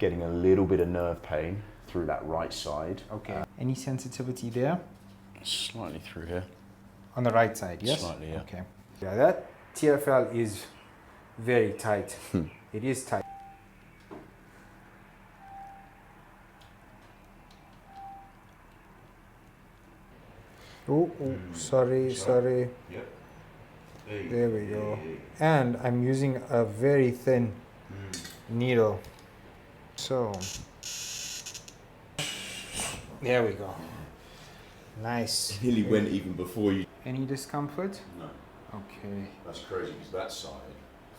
getting a little bit of nerve pain through that right side. Okay. Any sensitivity there? Slightly through here. On the right side, yes? Slightly, yeah. Okay. Yeah, that TFL is very tight. It is tight. Oh, sorry. Yep. There we go. And I'm using a very thin needle. So, there we go. Nice. It nearly went even before you. Any discomfort? No. Okay. That's crazy because that side,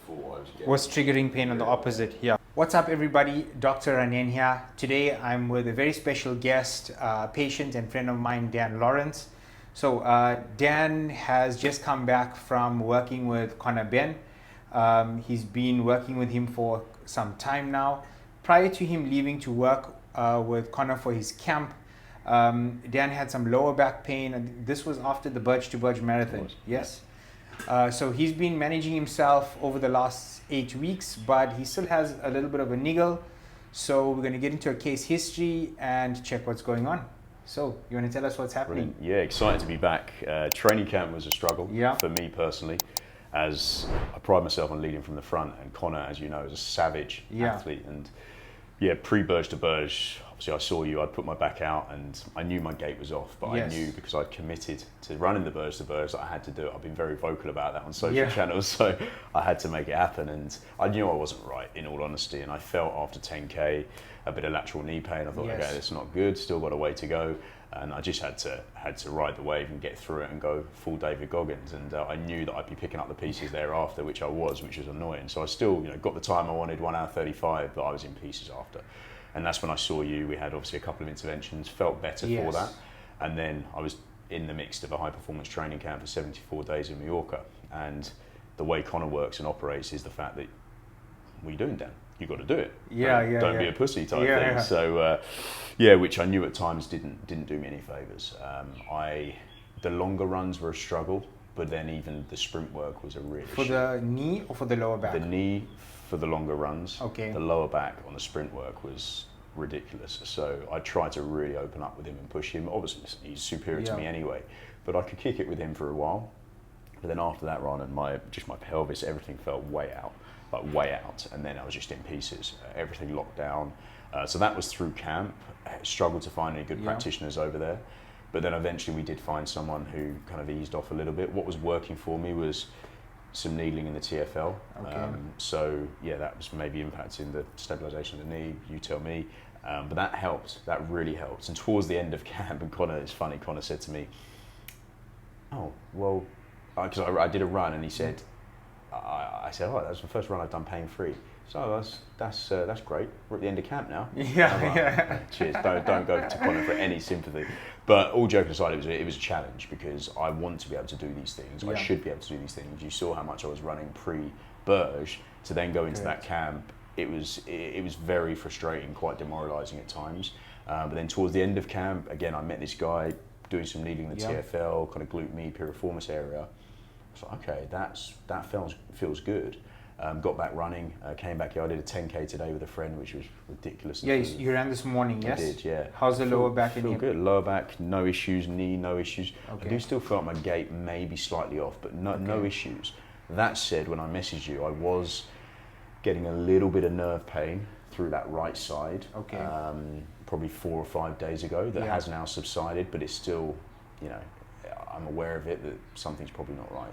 before I was getting. Was triggering pain on the opposite, yeah. What's up everybody, Dr. Ranen here. Today I'm with a very special guest, patient and friend of mine, Dan Lawrence. So Dan has just come back from working with Conor Benn. He's been working with him for some time now. Prior to him leaving to work with Conor for his camp, Dan had some lower back pain, and this was after the Burj Marathon. Yes. So he's been managing himself over the last 8 weeks, but he still has a little bit of a niggle. So we're going to get into a case history and check what's going on. So you want to tell us what's happening? Brilliant. Yeah, excited to be back. Training camp was a struggle for me personally, as I pride myself on leading from the front, and Conor, as you know, is a savage athlete. And yeah, pre-Burj to Burj, obviously I saw you, I'd put my back out and I knew my gait was off, but I knew because I'd committed to running the Burj to Burj that I had to do it. I've been very vocal about that on social channels, so I had to make it happen, and I knew I wasn't right, in all honesty, and I felt after 10K a bit of lateral knee pain. I thought, okay, that's not good, still got a way to go, and I just had to ride the wave and get through it and go full David Goggins, and I knew that I'd be picking up the pieces thereafter, which was annoying. So I still, got the time I wanted, 1 hour 35, but I was in pieces after. And that's when I saw you. We had obviously a couple of interventions, felt better for that. And then I was in the midst of a high performance training camp for 74 days in Mallorca. And the way Conor works and operates is the fact that, what are you doing, Dan? You've got to do it. Don't be a pussy type thing. So, which I knew at times didn't do me any favours. The longer runs were a struggle, but then even the sprint work was a real issue. For the knee or for the lower back? The knee for the longer runs. Okay. The lower back on the sprint work was ridiculous. So I tried to really open up with him and push him. Obviously, he's superior to me anyway, but I could kick it with him for a while. But then after that run, and my pelvis, everything felt way out. And then I was just in pieces. Everything locked down. So that was through camp. I struggled to find any good practitioners over there. But then eventually we did find someone who kind of eased off a little bit. What was working for me was some needling in the TFL. So yeah, that was maybe impacting the stabilization of the knee, you tell me. But that helped, that really helped. And towards the end of camp, and Conor, it's funny, Conor said to me, oh, well, because I did a run, and he said, I said, oh, that was the first run I've done pain-free. So that's great. We're at the end of camp now. Cheers. Don't go to Conor for any sympathy. But all joking aside, it was a challenge because I want to be able to do these things. I should be able to do these things. You saw how much I was running pre-Burj to then go into that camp. It was very frustrating, quite demoralising at times. But then towards the end of camp, again, I met this guy doing some needling in the TFL, kind of glute med, piriformis area. I was like, okay, that feels good. Got back running, came back here. I did a 10K today with a friend, which was ridiculous. Yeah, you ran this morning, yes? I did, yeah. How's the lower back and hip? Feel good. Lower back, no issues. Knee, no issues. I do still feel like my gait may be slightly off, but no issues. That said, when I messaged you, I was getting a little bit of nerve pain through that right side. Probably 4 or 5 days ago. That has now subsided, but it's still, I'm aware of it, that something's probably not right,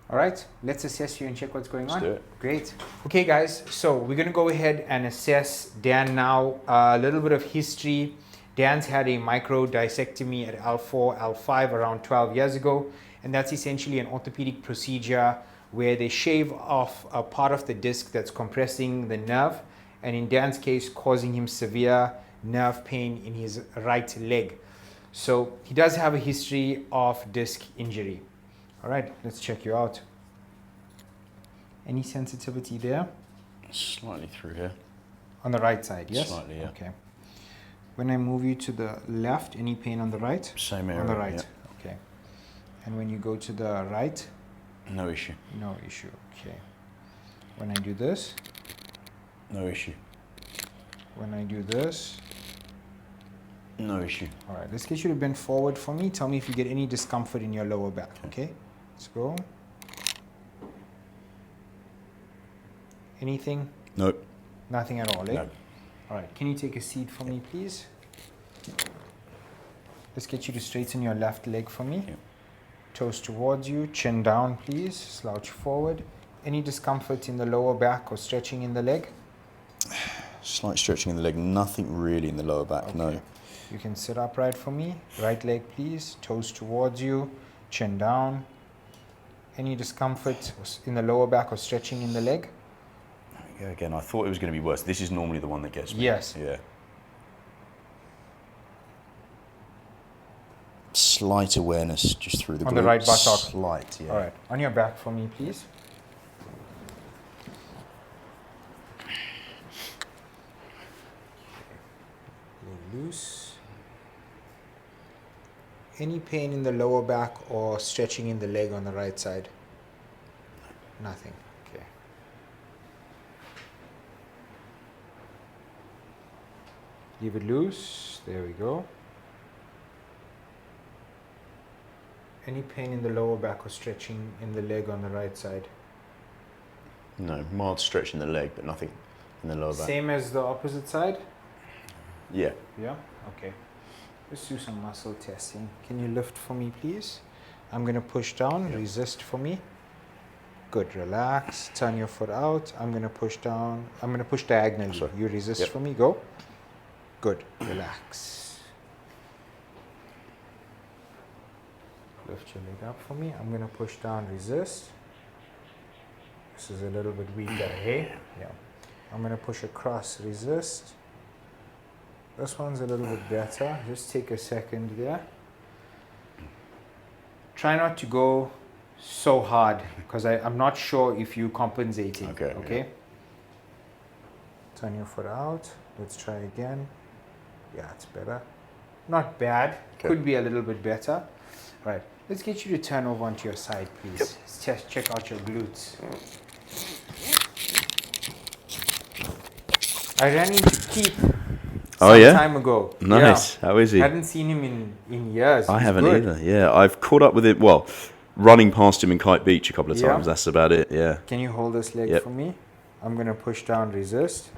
All right, let's assess you and check what's going on. Let's do it. Great. Okay, guys, so we're going to go ahead and assess Dan now. A little bit of history. Dan's had a microdiscectomy at L4, L5 around 12 years ago, and that's essentially an orthopedic procedure where they shave off a part of the disc that's compressing the nerve, and in Dan's case, causing him severe nerve pain in his right leg. So he does have a history of disc injury. All right, let's check you out. Any sensitivity there? Slightly through here. On the right side, yes? Slightly, yeah. Okay. When I move you to the left, any pain on the right? Same area. On the right, okay. And when you go to the right? No issue. No issue, okay. When I do this? No issue. when I do this. No issue. All right, let's get you to bend forward for me. Tell me if you get any discomfort in your lower back, okay? Let's go. Anything? Nope. Nothing at all, eh? No. All right, can you take a seat for me, please? Let's get you to straighten your left leg for me. Yeah. Toes towards you, chin down, please. Slouch forward. Any discomfort in the lower back or stretching in the leg? Slight stretching in the leg, nothing really in the lower back, Okay. no. You can sit upright for me. Right leg, please. Toes towards you, chin down. Any discomfort in the lower back or stretching in the leg? Yeah, again, I thought it was going to be worse. This is normally the one that gets me. Yes. Yeah. Slight awareness just through the glutes. On the right buttock. Slight, yeah. All right. On your back for me, please. Leg loose. Any pain in the lower back or stretching in the leg on the right side? Nothing. Okay. Leave it loose. There we go. Any pain in the lower back or stretching in the leg on the right side? No, mild stretch in the leg, but nothing in the lower back. Same as the opposite side? Yeah. Yeah? Okay. Let's do some muscle testing. Can you lift for me, please? I'm going to push down. Yeah. Resist for me. Good. Relax. Turn your foot out. I'm going to push down. I'm going to push diagonally. Sorry. You resist Yep. for me. Go. Good. Relax. Lift your leg up for me. I'm going to push down. Resist. This is a little bit weaker, hey? Yeah. I'm going to push across. Resist. This one's a little bit better. Just take a second there. Try not to go so hard because I'm not sure if you're compensating. Okay. Okay. Yeah. Turn your foot out. Let's try again. Yeah, it's better. Not bad. Okay. Could be a little bit better. Right. Let's get you to turn over onto your side, please. Yep. Let's check out your glutes. I ran into Keith some time ago. Nice. Yeah. How is he? Hadn't seen him in years. I He's haven't good. either. Yeah, I've caught up with him. Well, running past him in Kite Beach a couple of Yeah. times. That's about it. Yeah. Can you hold this leg Yep. for me? I'm going to push down, resist.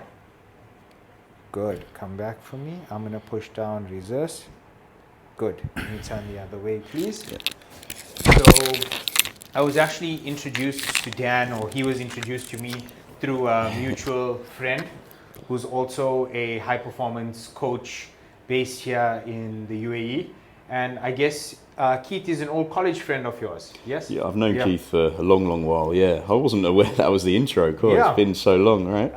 Good. Come back for me. I'm going to push down, resist. Good. Can you turn the other way, please? Yep. So I was actually introduced to Dan, or he was introduced to me through a mutual friend who's also a high performance coach based here in the UAE. And I guess Keith is an old college friend of yours, yes? Yeah, I've known Yeah. Keith for a long, long while. Yeah, I wasn't aware that was the intro. God, Yeah. It's been so long, right?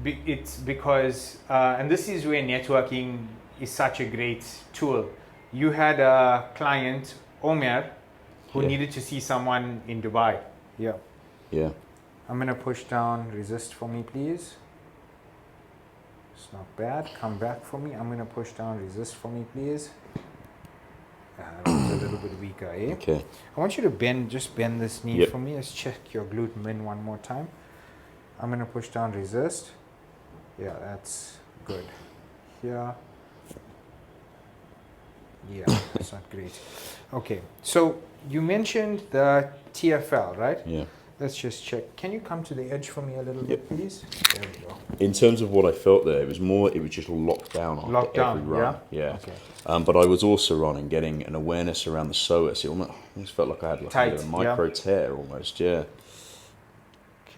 It's because, and this is where networking is such a great tool. You had a client, Omer, who Yeah. needed to see someone in Dubai. Yeah. Yeah. I'm going to push down, resist for me, please. It's not bad. Come back for me. I'm going to push down, resist for me, please. That was a little bit weaker, eh? Okay. I want you to just bend this knee Yep. for me. Let's check your glute min one more time. I'm going to push down, resist. Yeah, that's good. Here. Yeah, that's not great. Okay, so you mentioned the TFL, right? Yeah. Let's just check. Can you come to the edge for me a little Yep. bit, please? There we go. In terms of what I felt there, it was just locked down after Locked every down, run. yeah? Yeah. Okay. But I was also running, getting an awareness around the psoas. It almost felt like I had like Tight, a bit of a micro yeah. tear almost. Yeah.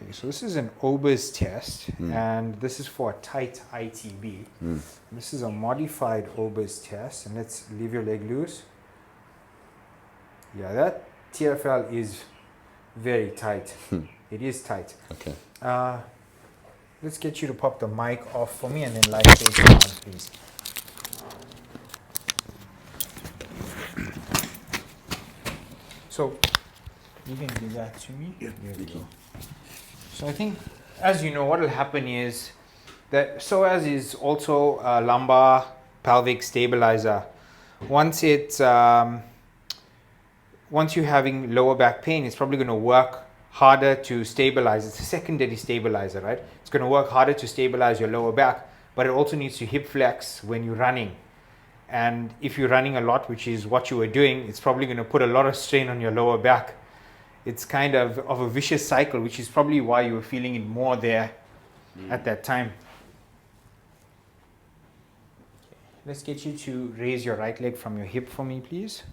Okay, so this is an OBIS test, and this is for a tight ITB. This is a modified OBIS test, and let's leave your leg loose. Yeah, that TFL is very tight. It is tight. Okay. Let's get you to pop the mic off for me and then light those on, please. So, you can do that to me. Yeah, There we thank go. you. So I think, as you know, what will happen is that psoas is also a lumbar pelvic stabilizer. Once you're having lower back pain, it's probably going to work harder to stabilize. It's a secondary stabilizer, right? It's going to work harder to stabilize your lower back, but it also needs to hip flex when you're running. And if you're running a lot, which is what you were doing, it's probably going to put a lot of strain on your lower back. It's kind of a vicious cycle, which is probably why you were feeling it more there at that time. Let's get you to raise your right leg from your hip for me, please.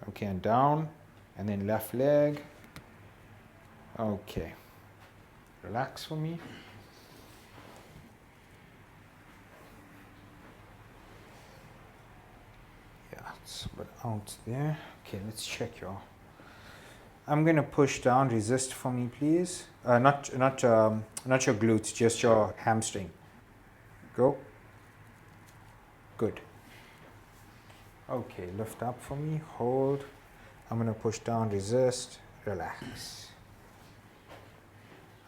Okay, and down, and then left leg. Okay. Relax for me. Yeah, it's a bit out there. Okay, let's check your... I'm going to push down, resist for me, please. Not your glutes, just your hamstring. Go. Good. Okay, lift up for me, hold. I'm going to push down, resist, relax.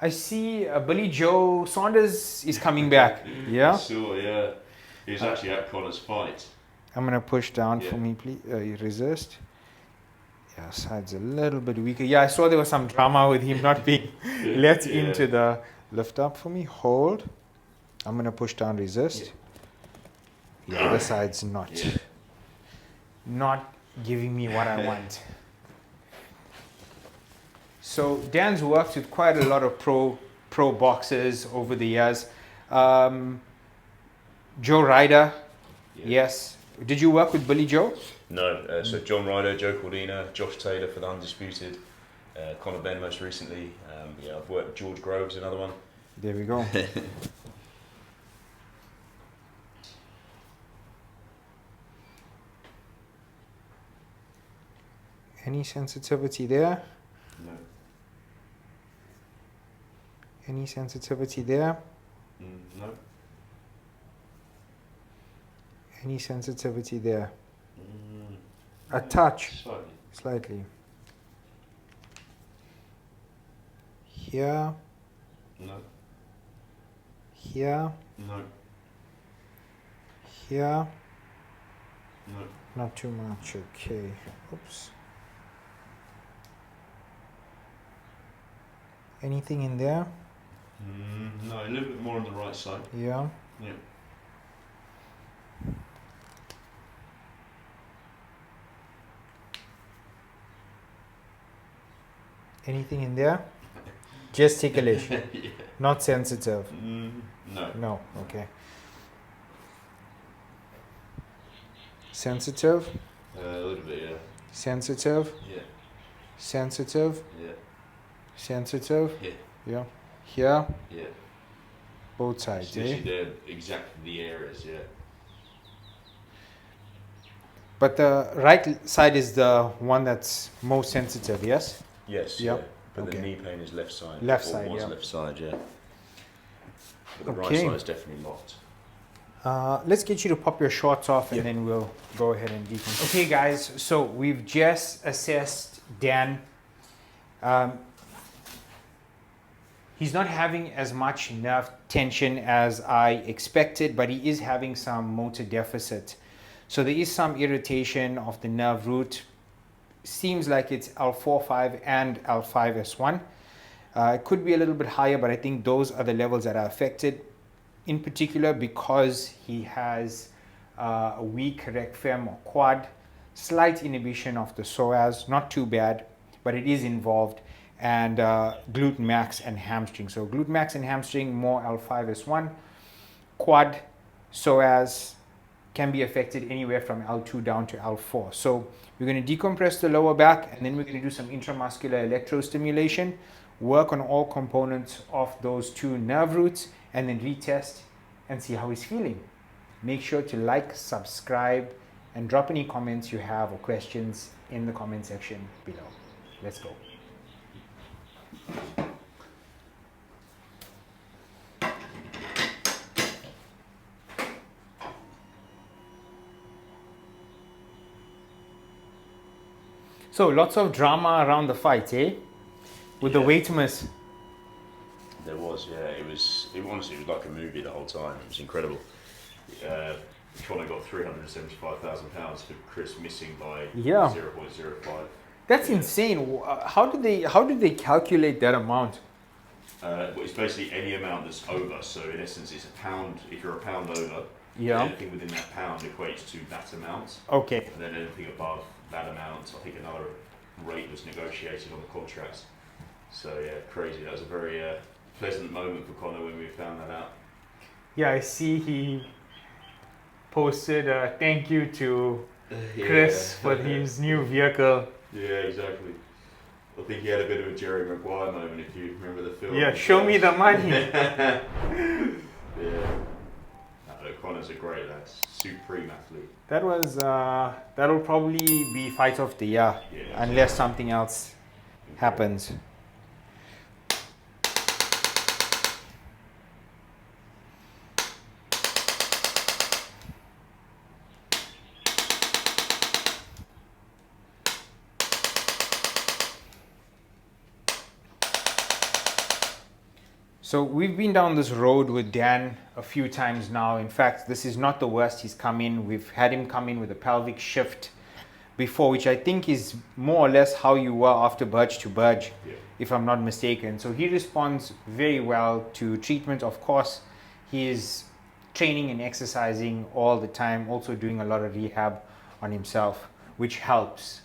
I see Billy Joe Saunders is coming back. Yeah? Sure, yeah. He was actually at Conor's fight. I'm going to push down for me, please. Resist. Yeah, side's a little bit weaker. Yeah, I saw there was some drama with him not being let into the lift up for me. Hold. I'm going to push down, resist. Yeah, this side's not giving me what I want. So Dan's worked with quite a lot of pro boxers over the years. Joe Ryder, yes. Did you work with Billy Joe? No, so John Ryder, Joe Cordina, Josh Taylor for the Undisputed, Conor Benn most recently. I've worked with George Groves, another one. There we go. Any sensitivity there? No. Any sensitivity there? No. Any sensitivity there? A touch? Slightly. Here? No. Here? No. Here? No. Not too much, okay. Oops. Anything in there? No, a little bit more on the right side. Yeah. Yeah. Anything in there? Gesticulation. Yeah. Not sensitive. No. No, okay. Sensitive? A little bit, yeah. Sensitive? Yeah. Sensitive? Yeah. Sensitive? Yeah. Yeah. Here? Yeah. Both sides, Especially there, exactly the areas, yeah. But the right side is the one that's most sensitive, yes? Yes, Yep. yeah. But the knee pain is left side. Left Or side, was yeah. left side, yeah. But the right Okay. side is definitely locked. Let's get you to pop your shorts off and then we'll go ahead and decompress. Okay guys, so we've just assessed Dan. He's not having as much nerve tension as I expected, but he is having some motor deficit. So there is some irritation of the nerve root. Seems like it's L4-5 and L5-S1. It could be a little bit higher, but I think those are the levels that are affected. In particular, because he has a weak rec fem or quad, slight inhibition of the psoas, not too bad, but it is involved, and glute max and hamstring. So glute max and hamstring, more L5-S1. Quad, psoas can be affected anywhere from L2 down to L4. So we're going to decompress the lower back, and then we're going to do some intramuscular electrostimulation, work on all components of those two nerve roots, and then retest and see how he's feeling. Make sure to like, subscribe, and drop any comments you have or questions in the comment section below. Let's go. So lots of drama around the fight, eh? With the weight miss. There was, yeah. It honestly was like a movie the whole time. It was incredible. Conor got £375,000 for Chris missing by 0.05. That's insane. How did they calculate that amount? Well, it's basically any amount that's over. So in essence, it's a pound. If you're a pound over, Yeah. anything within that pound equates to that amount. Okay. And then anything above that amount, I think another rate was negotiated on the contract. So yeah, crazy. That was a very pleasant moment for Conor when we found that out. Yeah, I see he posted a thank you to Chris for his new vehicle. Yeah, exactly. I think he had a bit of a Jerry Maguire moment, if you remember the film. Yeah, show me the money. Yeah. Conor's a great lad, supreme athlete. That was, that'll probably be fight of the year, unless something else happens. So we've been down this road with Dan a few times now. In fact, this is not the worst he's come in. We've had him come in with a pelvic shift before, which I think is more or less how you were after Burj to Burj, if I'm not mistaken. So he responds very well to treatment. Of course, he is training and exercising all the time, also doing a lot of rehab on himself, which helps.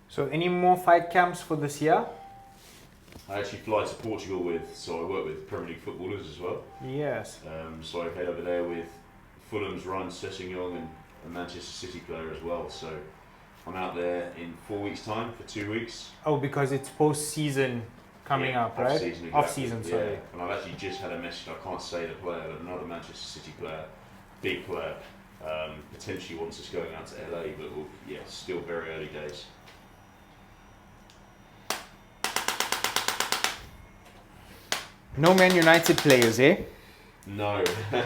So any more fight camps for this year? I actually fly to Portugal so I work with Premier League footballers as well. Yes. So I head over there with Fulham's Ryan Sessegnon and a Manchester City player as well. So I'm out there in 4 weeks' time for 2 weeks. Oh, because it's post-season coming up, right? Off-season, exactly. Off-season, sorry. Yeah. And I've actually just had a message, I can't say the player, but another Manchester City player, big player, potentially wants us going out to LA, but still very early days. No Man United players, eh? No. I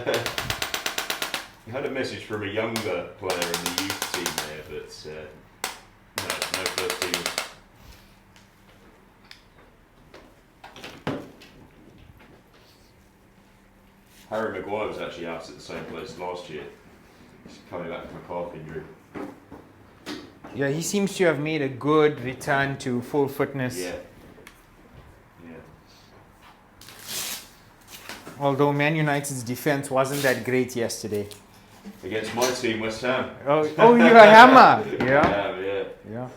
had a message from a younger player in the youth team there, but no first team. Harry Maguire was actually out at the same place last year. He's coming back from a calf injury. Yeah, he seems to have made a good return to full fitness. Yeah. Although Man United's defense wasn't that great yesterday. Against my team, West Ham. Oh, you're a hammer. Yeah. Yeah.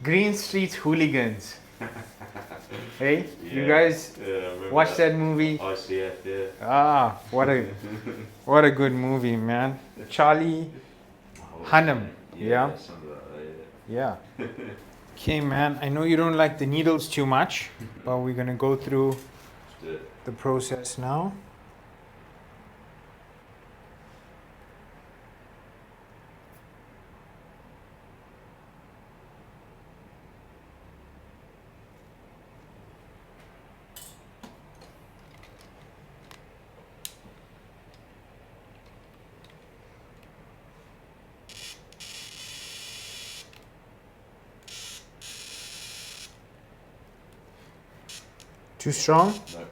Green Street Hooligans. Hey, you guys watch that movie? ICF, yeah. Ah, what a good movie, man. Charlie Hunnam. Yeah. Yeah. Okay, man. I know you don't like the needles too much, but we're gonna go through the process now. Too strong? No.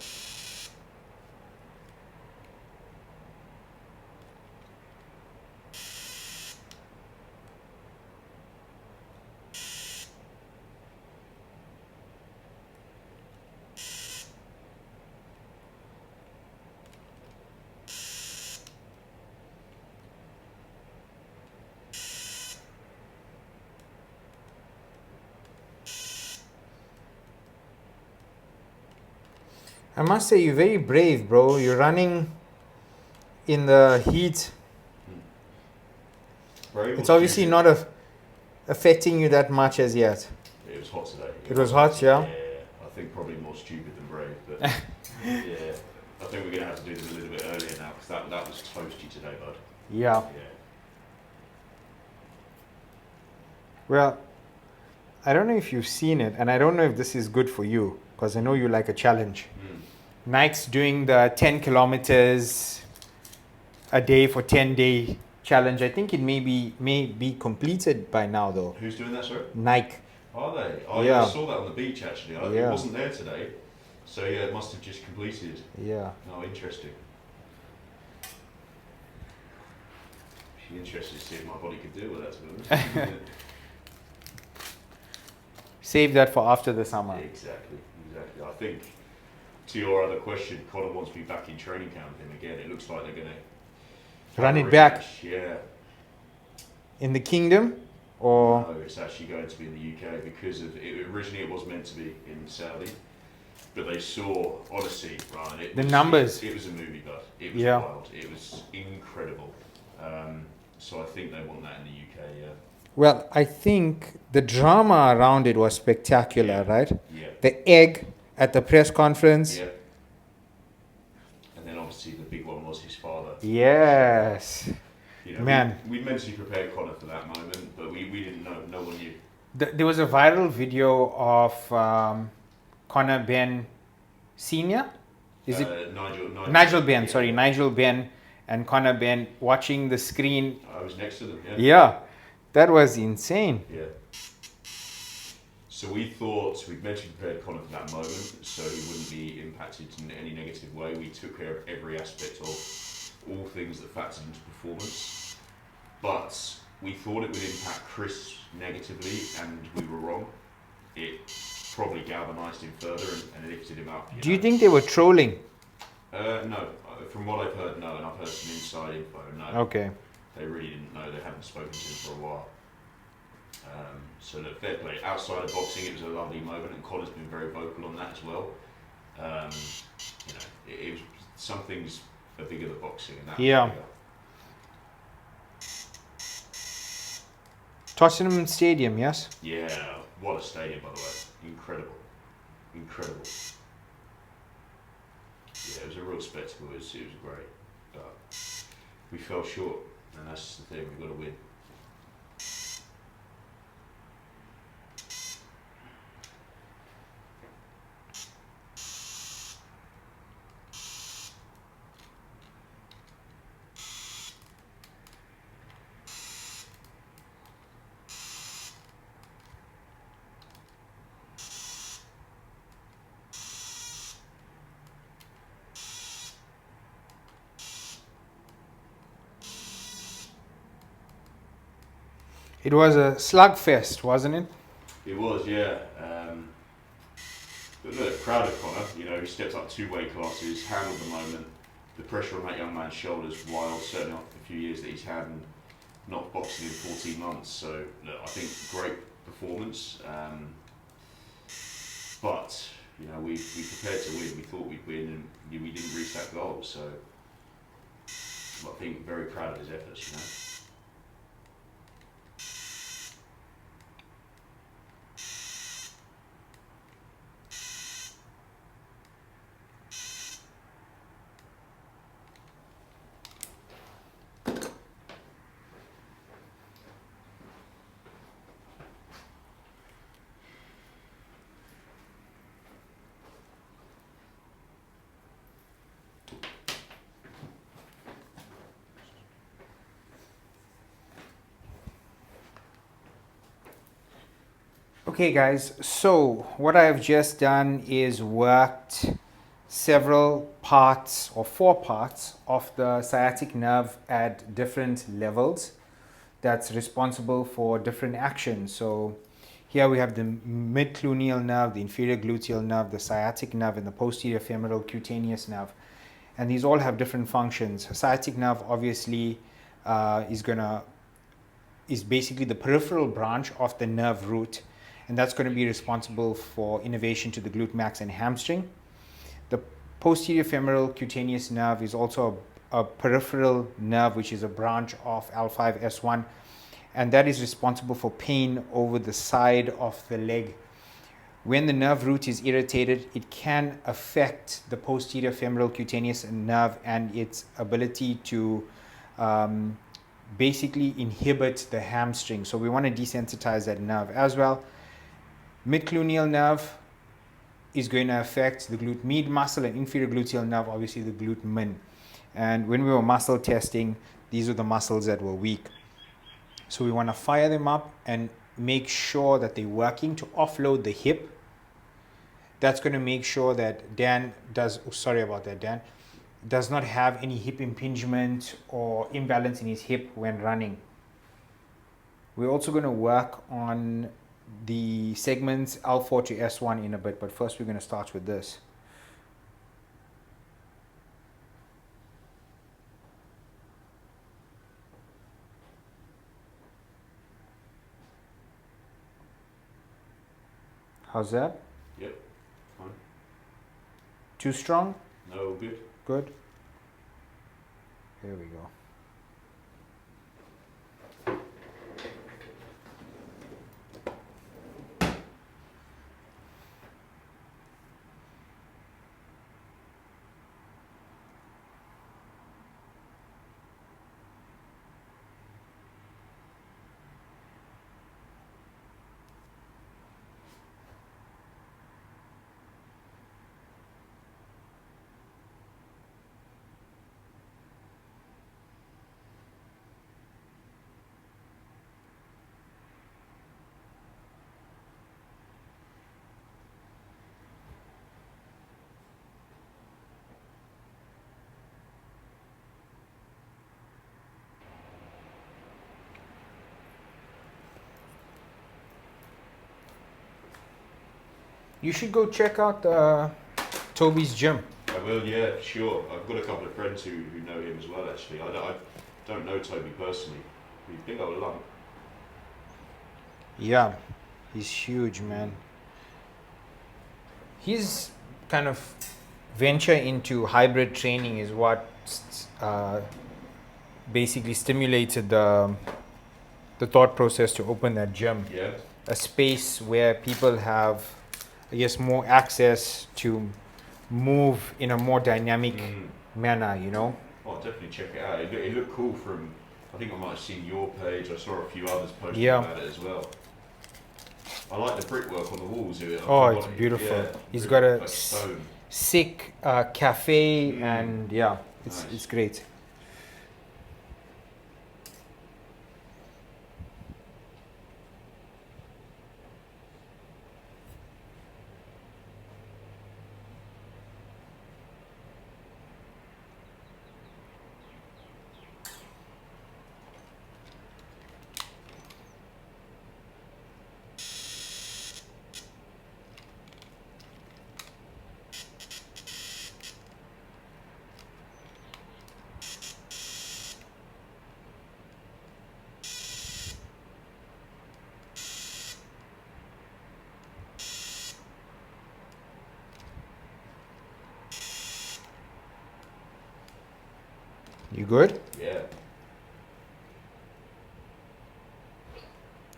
I must say, you're very brave, bro. You're running in the heat, it's obviously not affecting you that much as yet. It was hot today. It was hot, yeah? Yeah, I think probably more stupid than brave, but yeah. I think we're going to have to do this a little bit earlier now, because that was toasty today, bud. Yeah. Yeah. Well, I don't know if you've seen it, and I don't know if this is good for you, because I know you like a challenge. Nike's doing the 10 kilometers a day for 10-day challenge. I think it may be completed by now, though. Who's doing that, sir? Nike. Are they? Oh, Yeah. I saw that on the beach, actually. It wasn't there today. So, yeah, it must have just completed. Yeah. Oh, interesting. Be interested to see if my body could deal with that, to be honest. Save that for after the summer. Exactly. I think, to your other question, Conor wants me back in training camp with him again. It looks like they're going to run it back. Yeah. In the kingdom? Or? No, it's actually going to be in the UK because of it. Originally, it was meant to be in Saudi, but they saw, honestly, Ryan, the numbers. It was a movie, but it was wild. It was incredible. So I think they want that in the UK. Yeah. Well, I think the drama around it was spectacular, right? Yeah. The egg at the press conference. Yeah. And then obviously the big one was his father. Yes. You know, man. We mentally prepared Conor for that moment, but we didn't know. No one knew. There was a viral video of Conor Benn Senior. Is it Nigel Benn? Sorry, Nigel Benn and Conor Benn watching the screen. I was next to them. Yeah. Yeah, that was insane. Yeah. So we thought we'd mentally prepared Conor for that moment, so he wouldn't be impacted in any negative way. We took care of every aspect of all things that factored into performance, but we thought it would impact Chris negatively, and we were wrong. It probably galvanised him further and lifted him up. Do you think they were trolling? No. From what I've heard, no, and I've heard some inside info, no. Okay. They really didn't know. They hadn't spoken to him for a while. So look, fair play. Outside of boxing, it was a lovely moment, and Conor's been very vocal on that as well. You know, it was some things are bigger than boxing, and that. Yeah. Tottenham Stadium, yes? Yeah, what a stadium, by the way. Incredible. Yeah, it was a real spectacle. It was great. But we fell short, and that's the thing, we've got to win. It was a slugfest, wasn't it? It was, yeah. But look, proud of Conor. You know, he stepped up 2 weight classes, handled the moment. The pressure on that young man's shoulders, while certainly after the few years that he's had and not boxing in 14 months. So, look, I think great performance. But, you know, we prepared to win. We thought we'd win, and we didn't reach that goal. So, I think very proud of his efforts, you know. Okay guys, so what I've just done is worked several parts or 4 parts of the sciatic nerve at different levels that's responsible for different actions. So here we have the mid-cluneal nerve, the inferior gluteal nerve, the sciatic nerve, and the posterior femoral cutaneous nerve. And these all have different functions. Sciatic nerve obviously is basically the peripheral branch of the nerve root, and that's going to be responsible for innervation to the glute max and hamstring. The posterior femoral cutaneous nerve is also a peripheral nerve, which is a branch of L5S1, and that is responsible for pain over the side of the leg. When the nerve root is irritated, it can affect the posterior femoral cutaneous nerve and its ability to basically inhibit the hamstring. So we want to desensitize that nerve as well. Midcluneal nerve is going to affect the glute med muscle, and inferior gluteal nerve, obviously the glute min. And when we were muscle testing, these are the muscles that were weak. So we want to fire them up and make sure that they're working to offload the hip. That's going to make sure that Dan does, sorry about that, Dan, does not have any hip impingement or imbalance in his hip when running. We're also going to work on the segments L4 to S1 in a bit, but first we're going to start with this. How's that? Yep, fine. Too strong? No, good. Good. Here we go. You should go check out Toby's gym. I will, yeah, sure. I've got a couple of friends who know him as well, actually. I don't know Toby personally. He's a big old lump. Yeah, he's huge, man. His kind of venture into hybrid training is what basically stimulated the thought process to open that gym. Yeah. A space where people have, I guess, more access to move in a more dynamic manner, you know? Oh, definitely check it out. It looked cool from, I think I might have seen your page. I saw a few others posting about it as well. I like the brickwork on the walls here. Oh, it's beautiful. Yeah, he's got a like stone. sick cafe, and yeah, it's great. You good? Yeah.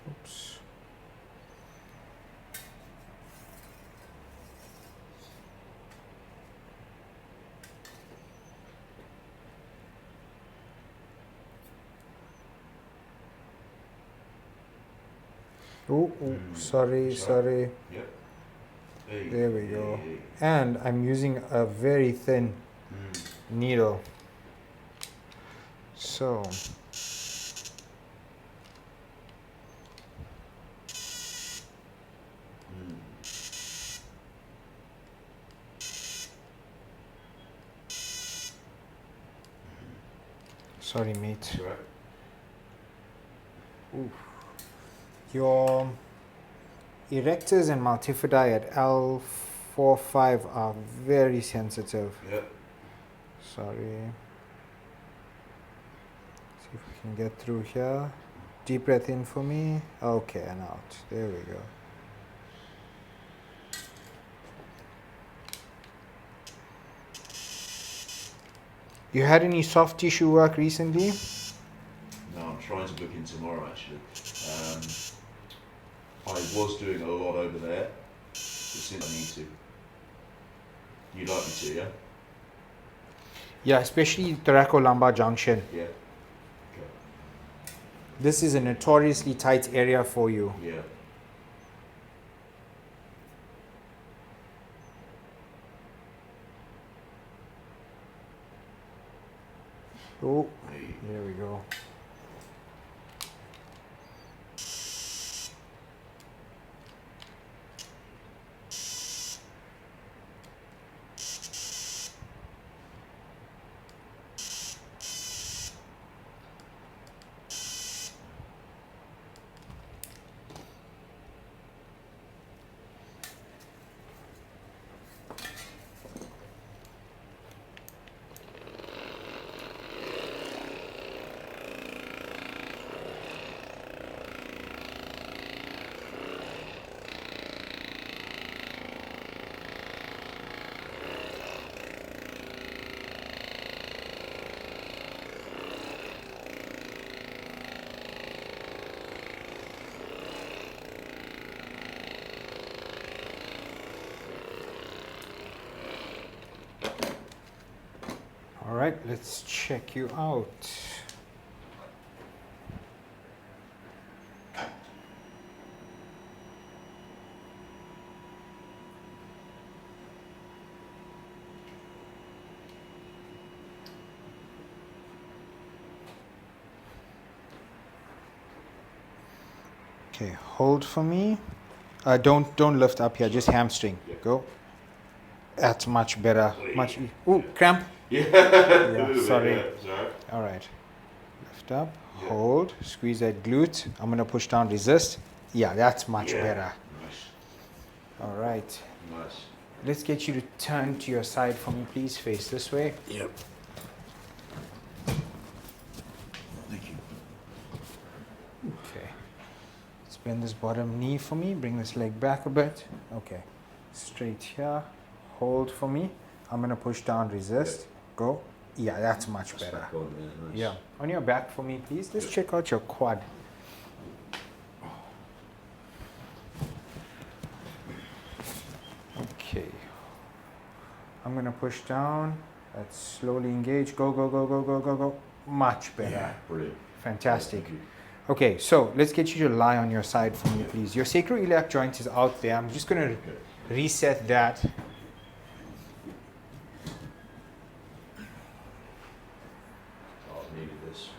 Oops. Oh, sorry. Yep. There we go. And I'm using a very thin needle. So sorry, mate. Right. Oof. Your erectors and multifidi at L4-5 are very sensitive. Yep. Sorry. See if we can get through here. Deep breath in for me. Okay, and out. There we go. You had any soft tissue work recently? No, I'm trying to book in tomorrow actually. I was doing a lot over there, but since I need to. You'd like me to, yeah? Yeah, especially thoracolumbar junction. Yeah. Okay. This is a notoriously tight area for you. Yeah. Oh, there we go. All right, let's check you out. Okay, hold for me. Don't lift up here, just hamstring. Yeah. Go. That's much better. Ooh, cramp. Yeah. Yeah, sorry. Sorry. All right. Lift up, hold, squeeze that glute. I'm gonna push down, resist. Yeah, that's much better. Nice. All right. Nice. Let's get you to turn to your side for me, please. Face this way. Yep. Thank you. Okay. Let's bend this bottom knee for me. Bring this leg back a bit. Okay. Straight here. Hold for me. I'm gonna push down, resist. Go. Yeah, that's much better. Back on there, nice. Yeah. On your back for me, please. Let's check out your quad. Okay. I'm gonna push down. Let's slowly engage. Go, go, go, go, go, go, go. Much better. Yeah, brilliant. Fantastic. Thank you. Okay, so let's get you to lie on your side for me, please. Your sacroiliac joint is out there. I'm just gonna reset that. Oh, I needed this.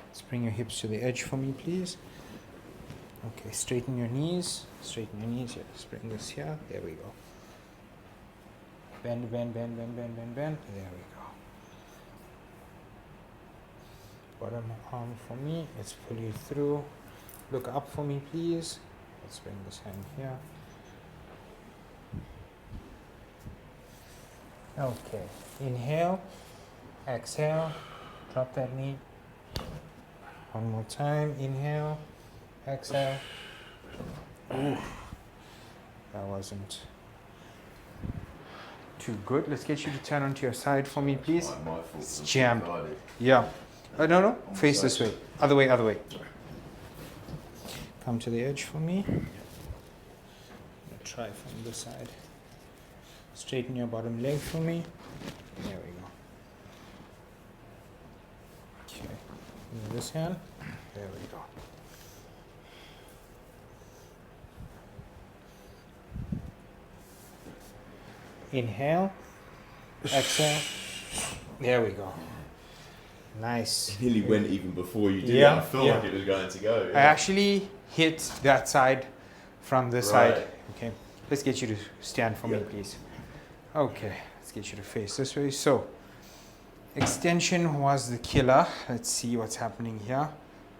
Let's bring your hips to the edge for me, please. Okay, straighten your knees. Straighten your knees. Yeah, let's bring this here. There we go. Bend, bend, bend, bend, bend, bend, bend. There we go. Bottom arm for me. Let's pull you through. Look up for me, please. Let's bring this hand here. Okay. Inhale. Exhale. Drop that knee. One more time. Inhale. Exhale. Ooh. That wasn't too good. Let's get you to turn onto your side for me, please. My fault. It's jammed. Yeah. No. Face this way. Other way, other way. Come to the edge for me. Try from this side. Straighten your bottom leg for me. There we go. Okay. Move this hand. There we go. Inhale. Exhale. There we go. Nice. It nearly went even before you did Yeah, it. I felt yeah. like it was going to go. I actually hit that side from this Right. side. Okay. Let's get you to stand for me, Yeah. please. Okay. Let's get you to face this way. So, extension was the killer. Let's see what's happening here.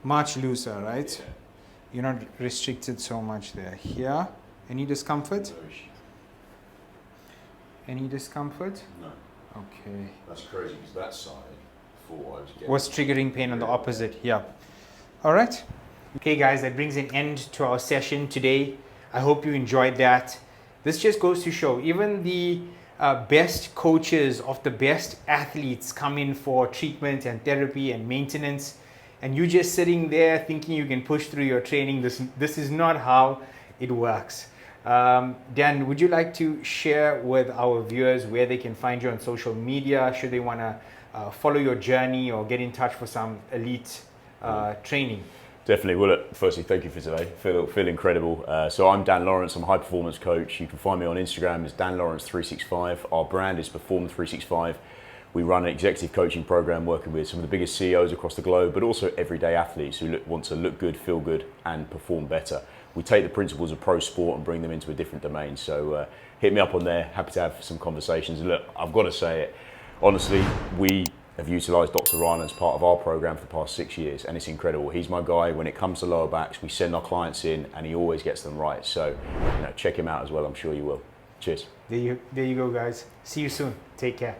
Much looser, right? Yeah. You're not restricted so much there. Here. Any discomfort? No issue. Any discomfort? No. Okay. That's crazy because that side, before I was getting... Was triggering pain on the opposite. Yeah. All right. Okay, guys, that brings an end to our session today. I hope you enjoyed that. This just goes to show, even the best coaches of the best athletes come in for treatment and therapy and maintenance, and you just sitting there thinking you can push through your training. This is not how it works. Dan, would you like to share with our viewers where they can find you on social media should they want to follow your journey or get in touch for some elite training? Definitely. Well, look, firstly, thank you for today. Feel incredible. So I'm Dan Lawrence. I'm a high performance coach. You can find me on Instagram as Dan Lawrence 365. Our brand is Perform 365. We run an executive coaching program working with some of the biggest CEOs across the globe, but also everyday athletes who want to look good, feel good, and perform better. We take the principles of pro sport and bring them into a different domain. So hit me up on there. Happy to have some conversations. Look, I've got to say it. Honestly, we have utilised Dr. Ranen as part of our program for the past 6 years, and it's incredible. He's my guy. When it comes to lower backs, we send our clients in and he always gets them right. So, check him out as well. I'm sure you will. Cheers. There you go, guys. See you soon. Take care.